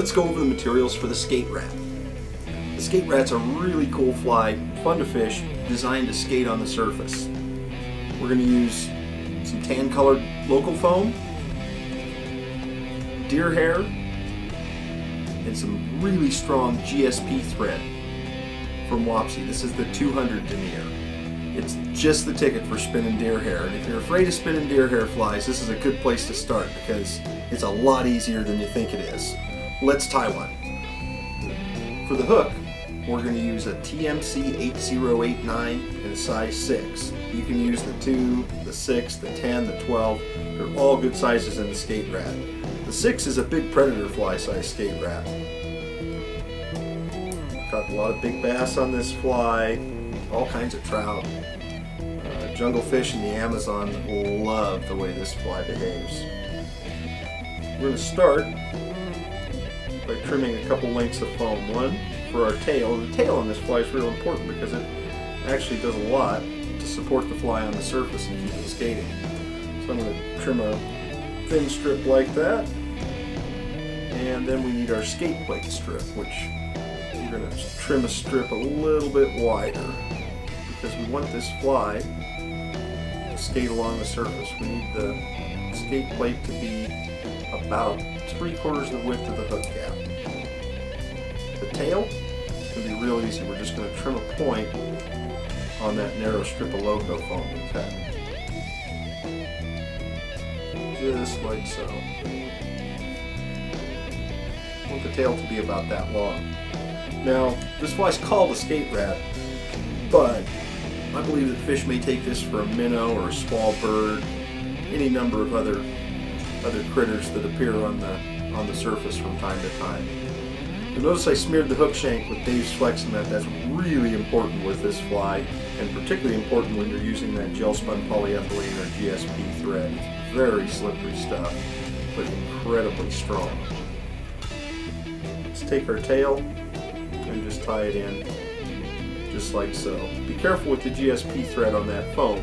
let's go over the materials for the SkateRat. The SkateRat's a really cool fly, fun to fish, designed to skate on the surface. We're going to use some tan colored local foam, deer hair, and some really strong GSP thread from Wapsi. This is the 200 denier. It's just the ticket for spinning deer hair, and if you're afraid of spinning deer hair flies, this is a good place to start because it's a lot easier than you think it is. Let's tie one. For the hook, we're going to use a TMC 8089 in a size 6. You can use the 2, the 6, the 10, the 12. They're all good sizes in the SkateRat. The 6 is a big predator fly size SkateRat. Caught a lot of big bass on this fly, all kinds of trout. Jungle fish in the Amazon love the way this fly behaves. We're going to start by trimming a couple lengths of foam. One for our tail. The tail on this fly is real important because it actually does a lot to support the fly on the surface and keep it skating. So I'm going to trim a thin strip like that, and then we need our skate plate strip, which we're going to trim a strip a little bit wider because we want this fly to skate along the surface. We need the skate plate to be about 3/4 the width of the hook gap. The tail is going to be real easy. We're just going to trim a point on that narrow strip of loco foam we cut. Just like so. I want the tail to be about that long. Now, this fly's called a SkateRat, but I believe that fish may take this for a minnow or a small bird, any number of other critters that appear on the surface from time to time. You'll notice I smeared the hook shank with Dave's Flex-Cement. That's really important with this fly, and particularly important when you're using that gel spun polyethylene or GSP thread. It's very slippery stuff, but incredibly strong. Let's take our tail and just tie it in, just like so. Be careful with the GSP thread on that foam.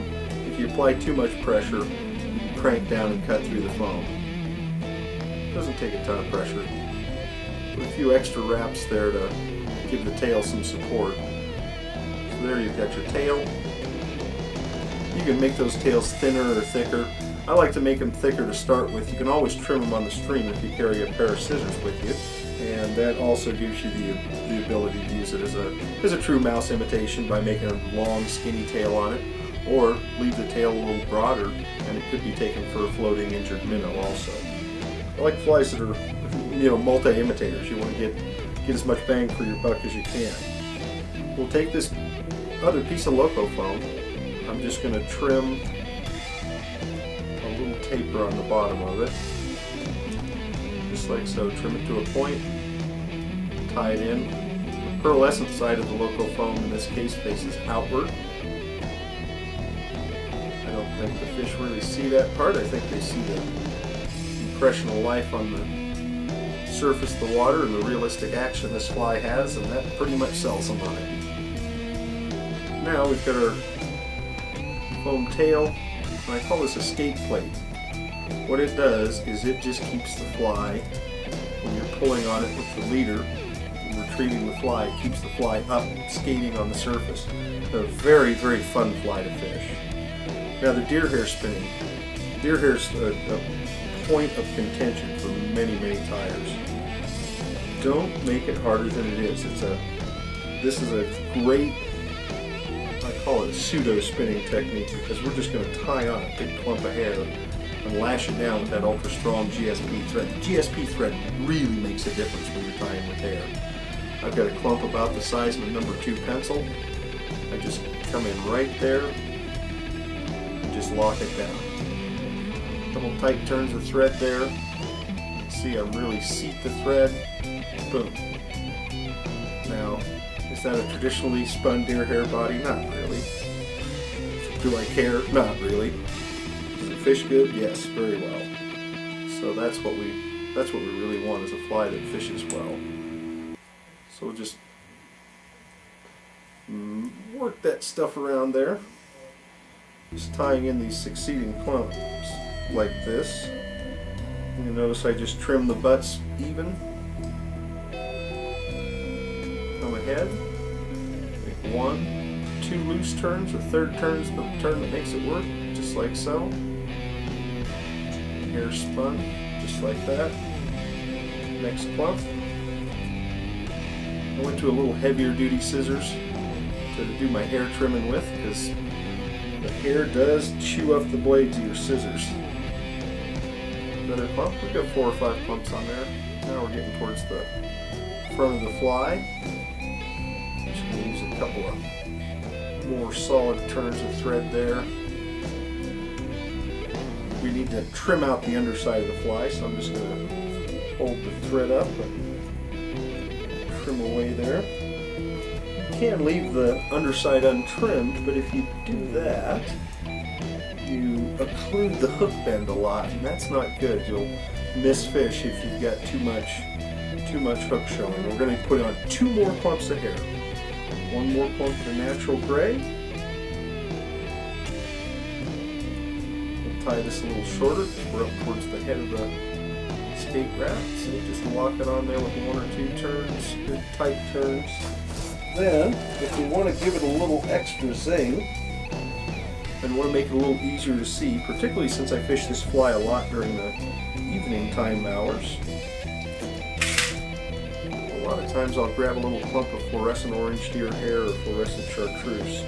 If you apply too much pressure, you can crank down and cut through the foam. It doesn't take a ton of pressure. Put a few extra wraps there to give the tail some support. So there you've got your tail. You can make those tails thinner or thicker. I like to make them thicker to start with. You can always trim them on the stream if you carry a pair of scissors with you, and that also gives you the ability to use it as a true mouse imitation by making a long skinny tail on it, or leave the tail a little broader and it could be taken for a floating injured minnow also. I like flies that are, multi-imitators. You want to get as much bang for your buck as you can. We'll take this other piece of loco foam. I'm just going to trim a little taper on the bottom of it, just like so. Trim it to a point, tie it in. The pearlescent side of the loco foam in this case faces outward. I don't think the fish really see that part. I think they see the impression of life on the surface of the water and the realistic action this fly has, and that pretty much sells them on it. Now we've got our foam tail, and I call this a skate plate. What it does is it just keeps the fly, when you're pulling on it with the leader and retrieving the fly, it keeps the fly up skating on the surface. A very, very fun fly to fish. Now the deer hair spinning. Deer hair's a point of contention for many, many tires. Don't make it harder than it is. This is a great, I call it a pseudo spinning technique, because we're just going to tie on a big clump of hair and lash it down with that ultra strong GSP thread. The GSP thread really makes a difference when you're tying with hair. I've got a clump about the size of a number 2 pencil. I just come in right there and just lock it down. A couple tight turns of thread there. See, I really seat the thread. Boom. Now, is that a traditionally spun deer hair body? Not really. Do I care? Not really. Does it fish good? Yes, very well. So that's what we really want, is a fly that fishes well. So we'll just work that stuff around there. Just tying in these succeeding clumps like this. And you notice I just trim the butts even. come ahead, make 1, 2 loose turns. The third turn is the turn that makes it work, just like so. Hair spun, just like that. Next clump. I went to a little heavier duty scissors to do my hair trimming with, because the hair does chew up the blades of your scissors. Another clump. We've got 4 or 5 clumps on there. Now we're getting towards the front of the fly. Just going to use a couple of more solid turns of thread there. We need to trim out the underside of the fly, so I'm just going to hold the thread up and trim away there. You can leave the underside untrimmed, but if you do that, you occlude the hook bend a lot, and that's not good. You'll miss fish if you've got too much hook showing. We're going to put on 2 more clumps of hair. 1 more clump of the natural gray. We'll tie this a little shorter because we're up towards the head of the SkateRat. So just lock it on there with 1 or 2 turns, good tight turns. Then, if we want to give it a little extra zing, and want to make it a little easier to see, particularly since I fish this fly a lot during the evening time hours. A lot of times I'll grab a little clump of fluorescent orange deer hair or fluorescent chartreuse,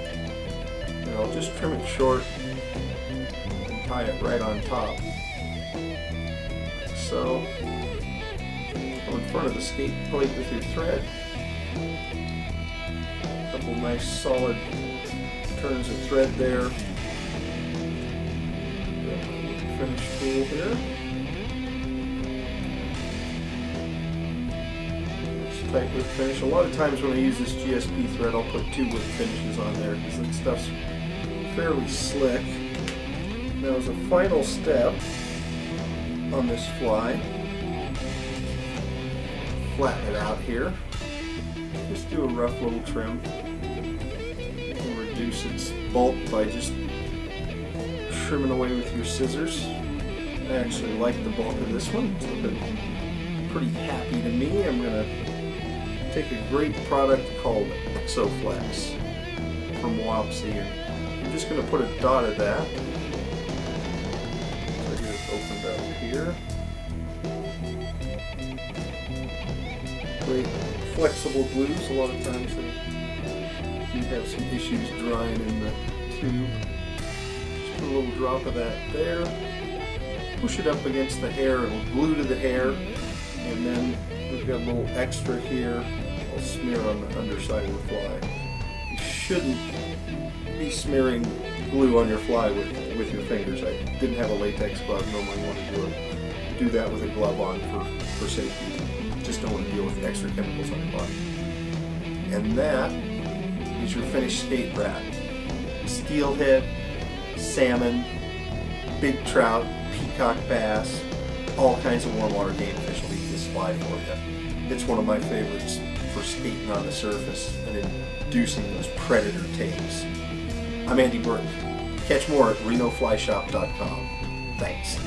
and I'll just trim it short and tie it right on top. So, go in front of the skate plate with your thread. A couple nice solid turns of thread there. Finish tool here. It's tight whip finish. A lot of times when I use this GSP thread, I'll put 2 whip finishes on there because that stuff's fairly slick. Now, as a final step on this fly, flatten it out here. Just do a rough little trim and reduce its bulk by just trimming away with your scissors. I actually like the bulk of this one. It's looking pretty happy to me. I'm going to take a great product called Exoflex from Wapsi, and I'm just going to put a dot of that. So I get it opened up here. Great flexible glues. A lot of times they do have some issues drying in the tube. A little drop of that there. Push it up against the hair, it'll glue to the hair, and then we've got a little extra here. I'll smear on the underside of the fly. You shouldn't be smearing glue on your fly with your fingers. I didn't have a latex glove. Normally want to do that with a glove on for safety. Just don't want to deal with extra chemicals on your body. And that is your finished SkateRat. Steelhead, salmon, big trout, peacock bass, all kinds of warm water game fish will eat this fly for you. It's one of my favorites for skating on the surface and inducing those predator takes. I'm Andy Burk. Catch more at renoflyshop.com. Thanks.